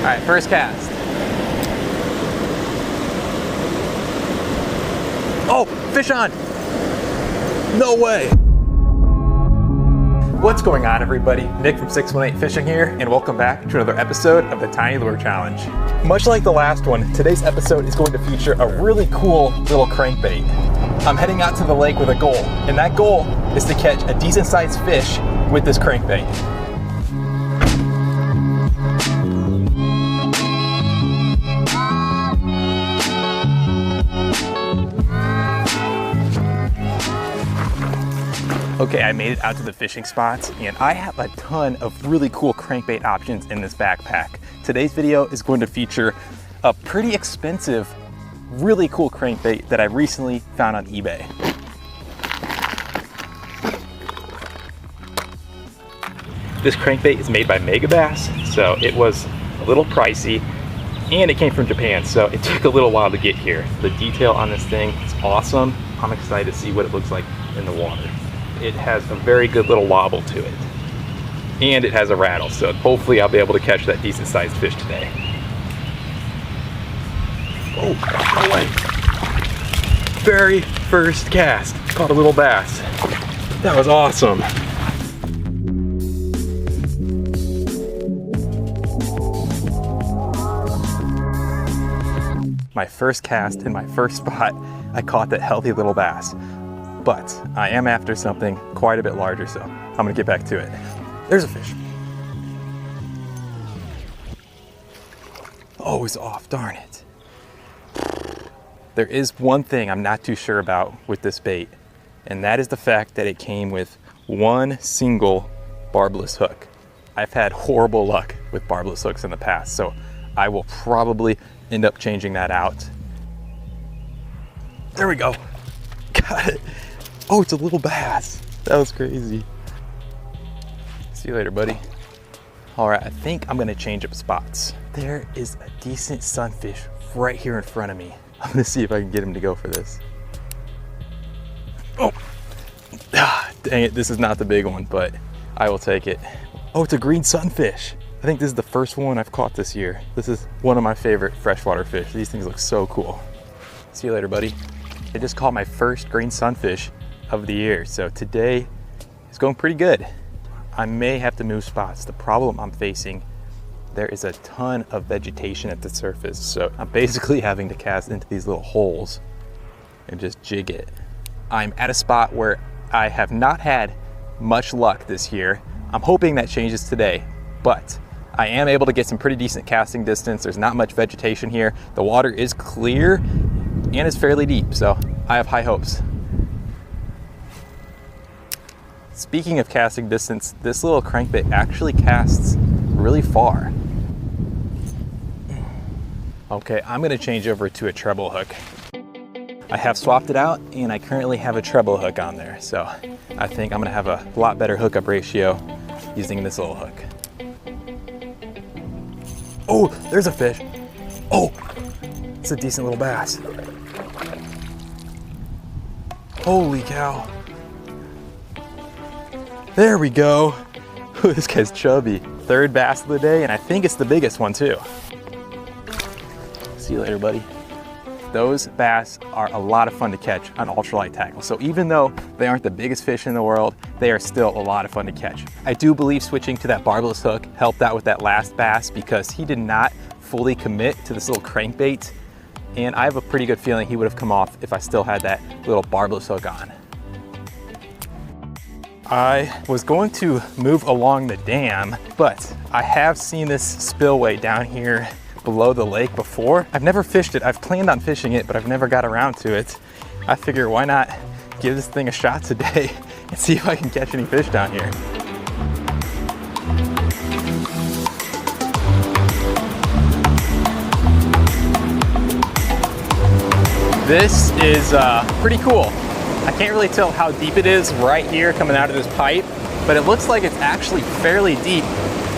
right, first cast. Oh, fish on. No way. What's going on, everybody? Nick from 618 Fishing here, and welcome back to another episode of the Tiny Lure Challenge. Much like the last one, today's episode is going to feature a really cool little crankbait. I'm heading out to the lake with a goal, and that goal is to catch a decent sized fish with this crankbait. Okay, I made it out to the fishing spots, and I have a ton of really cool crankbait options in this backpack. Today's video is going to feature a pretty expensive, really cool crankbait that I recently found on eBay. This crankbait is made by Megabass, so it was a little pricey, and it came from Japan, so it took a little while to get here. The detail on this thing is awesome. I'm excited to see what it looks like in the water. It has a very good little wobble to it, and it has a rattle, so hopefully I'll be able to catch that decent sized fish today. Oh, no way. Very first cast, caught a little bass. That was awesome. My first cast in my first spot, I caught that healthy little bass. But I am after something quite a bit larger, so I'm gonna get back to it. There's a fish. Oh, it's off, darn it. There is one thing I'm not too sure about with this bait, and that is the fact that it came with one single barbless hook. I've had horrible luck with barbless hooks in the past, so I will probably end up changing that out. There we go. Got it. Oh, it's a little bass. That was crazy. See you later, buddy. All right, I think I'm gonna change up spots. There is a decent sunfish right here in front of me. I'm gonna see if I can get him to go for this. Oh, dang it, this is not the big one, but I will take it. Oh, it's a green sunfish. I think this is the first one I've caught this year. This is one of my favorite freshwater fish. These things look so cool. See you later, buddy. I just caught my first green sunfish of the year, so today is going pretty good. I may have to move spots. The problem I'm facing, there is a ton of vegetation at the surface, so I'm basically having to cast into these little holes and just jig it. I'm at a spot where I have not had much luck this year. I'm hoping that changes today, but I am able to get some pretty decent casting distance. There's not much vegetation here. The water is clear and it's fairly deep, so I have high hopes. Speaking of casting distance, this little crankbait actually casts really far. Okay, I'm gonna change over to a treble hook. I have swapped it out and I currently have a treble hook on there, so I think I'm gonna have a lot better hookup ratio using this little hook. Oh, there's a fish. Oh, it's a decent little bass. Holy cow. There we go. Ooh, this guy's chubby. Third bass of the day, and I think it's the biggest one too. See you later, buddy. Those bass are a lot of fun to catch on ultralight tackle. So even though they aren't the biggest fish in the world, they are still a lot of fun to catch. I do believe switching to that barbless hook helped out with that last bass because he did not fully commit to this little crankbait. And I have a pretty good feeling he would have come off if I still had that little barbless hook on. I was going to move along the dam, but I have seen this spillway down here below the lake before. I've never fished it. I've planned on fishing it, but I've never got around to it. I figure why not give this thing a shot today and see if I can catch any fish down here. This is pretty cool. I can't really tell how deep it is right here coming out of this pipe, but it looks like it's actually fairly deep,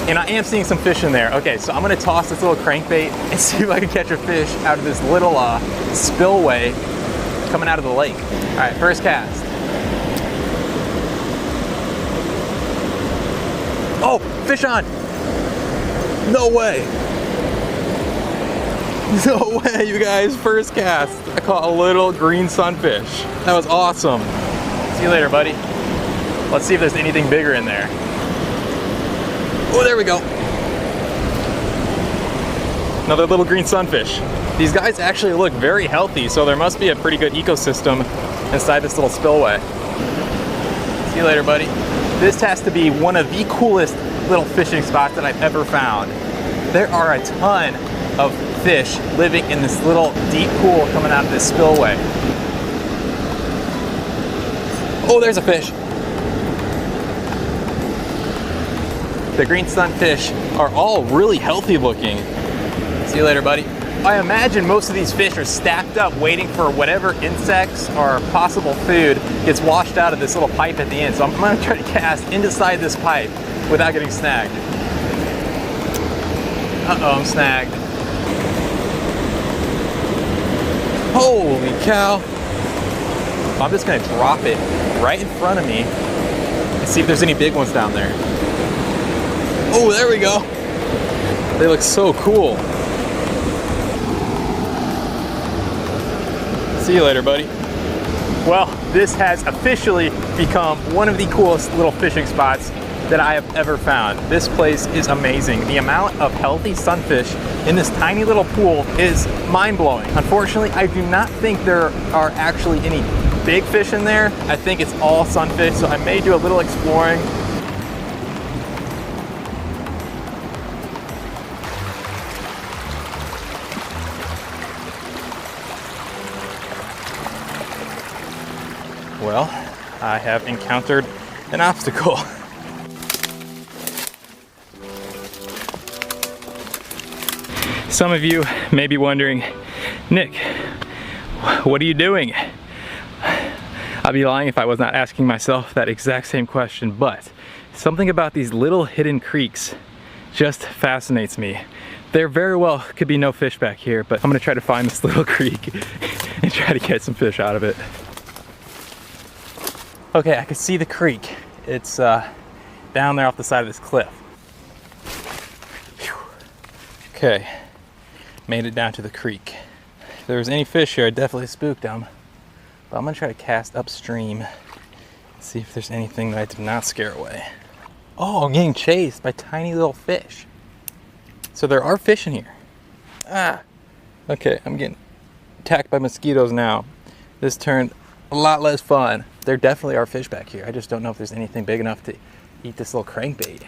and I am seeing some fish in there. Okay, so I'm gonna toss this little crankbait and see if I can catch a fish out of this little spillway coming out of the lake. All right, first cast. Oh, fish on. No way. No way, you guys, first cast. I caught a little green sunfish. That was awesome. See you later, buddy. Let's see if there's anything bigger in there. Oh, there we go. Another little green sunfish. These guys actually look very healthy, so there must be a pretty good ecosystem inside this little spillway. See you later, buddy. This has to be one of the coolest little fishing spots that I've ever found. There are a ton of fish living in this little deep pool coming out of this spillway. Oh, there's a fish. The green sunfish are all really healthy looking. See you later, buddy. I imagine most of these fish are stacked up waiting for whatever insects or possible food gets washed out of this little pipe at the end. So I'm gonna try to cast inside this pipe without getting snagged. Uh-oh, I'm snagged. Holy cow. I'm just gonna drop it right in front of me and see if there's any big ones down there. Oh, there we go. They look so cool. See you later, buddy. Well, this has officially become one of the coolest little fishing spots that I have ever found. This place is amazing. The amount of healthy sunfish in this tiny little pool is mind-blowing. Unfortunately, I do not think there are actually any big fish in there. I think it's all sunfish, so I may do a little exploring. Well, I have encountered an obstacle. Some of you may be wondering, Nick, what are you doing? I'd be lying if I was not asking myself that exact same question, but something about these little hidden creeks just fascinates me. There very well could be no fish back here, but I'm gonna try to find this little creek and try to catch some fish out of it. Okay, I can see the creek. It's down there off the side of this cliff. Whew. Okay, made it down to the creek. If there was any fish here, I definitely spooked them. But I'm gonna try to cast upstream, see if there's anything that I did not scare away. Oh, I'm getting chased by tiny little fish. So there are fish in here. Ah, okay, I'm getting attacked by mosquitoes now. This turned a lot less fun. There definitely are fish back here. I just don't know if there's anything big enough to eat this little crankbait.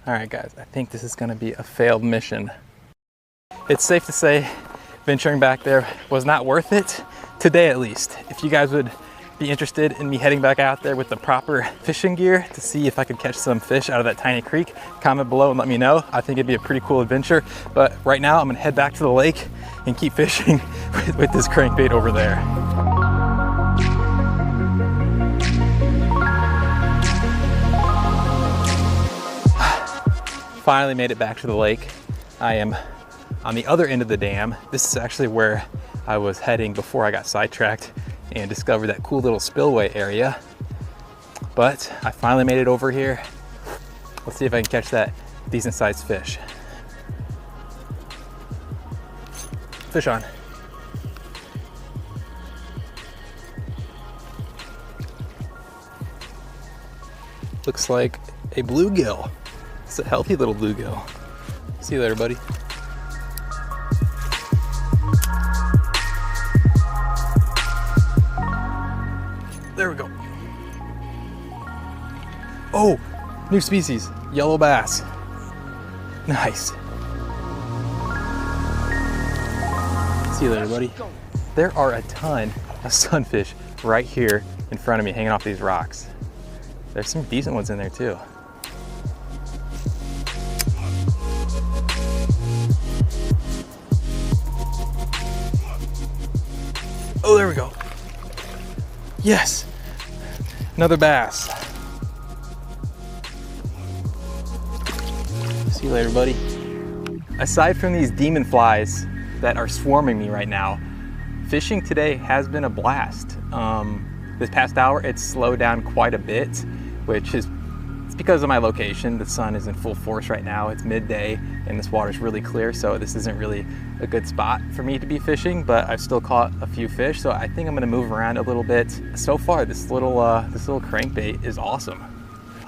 All right, guys, I think this is gonna be a failed mission. It's safe to say venturing back there was not worth it, today at least. If you guys would be interested in me heading back out there with the proper fishing gear to see if I could catch some fish out of that tiny creek, comment below and let me know. I think it'd be a pretty cool adventure. But right now, I'm gonna head back to the lake and keep fishing with this crankbait over there. Finally made it back to the lake. I am on the other end of the dam. This is actually where I was heading before I got sidetracked and discovered that cool little spillway area. But I finally made it over here. Let's see if I can catch that decent sized fish. Fish on. Looks like a bluegill. It's a healthy little bluegill. See you later, buddy. There we go. Oh, new species, yellow bass. Nice. See you later, buddy. There are a ton of sunfish right here in front of me hanging off these rocks. There's some decent ones in there too. Oh, there we go. Yes, another bass. See you later, buddy. Aside from these demon flies that are swarming me right now, fishing today has been a blast. This past hour, it's slowed down quite a bit, which is It's because of my location. The sun is in full force right now. It's midday and this water's really clear, so this isn't really a good spot for me to be fishing, but I've still caught a few fish, so I think I'm gonna move around a little bit. So far, this little crankbait is awesome.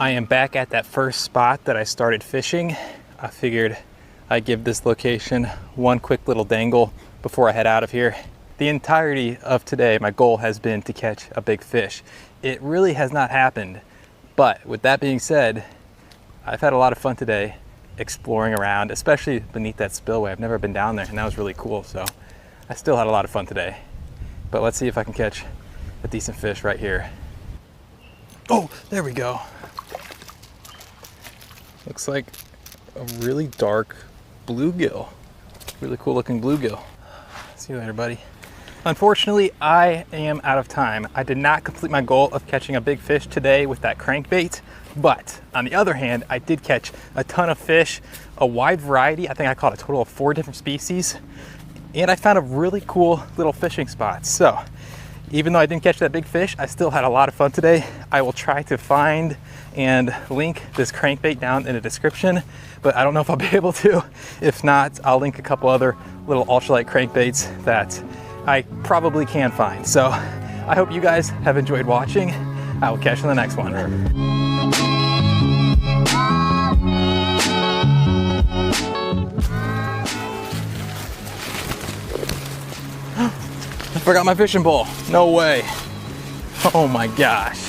I am back at that first spot that I started fishing. I figured I'd give this location one quick little dangle before I head out of here. The entirety of today, my goal has been to catch a big fish. It really has not happened, but with that being said, I've had a lot of fun today exploring around, especially beneath that spillway. I've never been down there and that was really cool, so I still had a lot of fun today. But let's see if I can catch a decent fish right here. Oh, there we go. Looks like a really dark bluegill. Really cool looking bluegill. See you later, buddy. Unfortunately, I am out of time. I did not complete my goal of catching a big fish today with that crankbait, but on the other hand, I did catch a ton of fish, a wide variety. I think I caught a total of 4 different species, and I found a really cool little fishing spot. So even though I didn't catch that big fish, I still had a lot of fun today. I will try to find and link this crankbait down in the description, but I don't know if I'll be able to. If not, I'll link a couple other little ultralight crankbaits that I probably can find. So I hope you guys have enjoyed watching. I will catch you in the next one. I forgot my fishing pole. No way. Oh my gosh.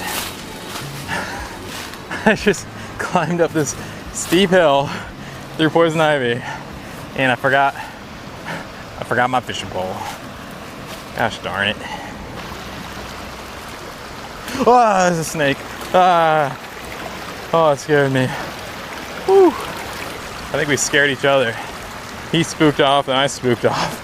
I just climbed up this steep hill through poison ivy and I forgot my fishing pole. Gosh darn it. Oh, there's a snake. Oh, it scared me. Whew. I think we scared each other. He spooked off and I spooked off.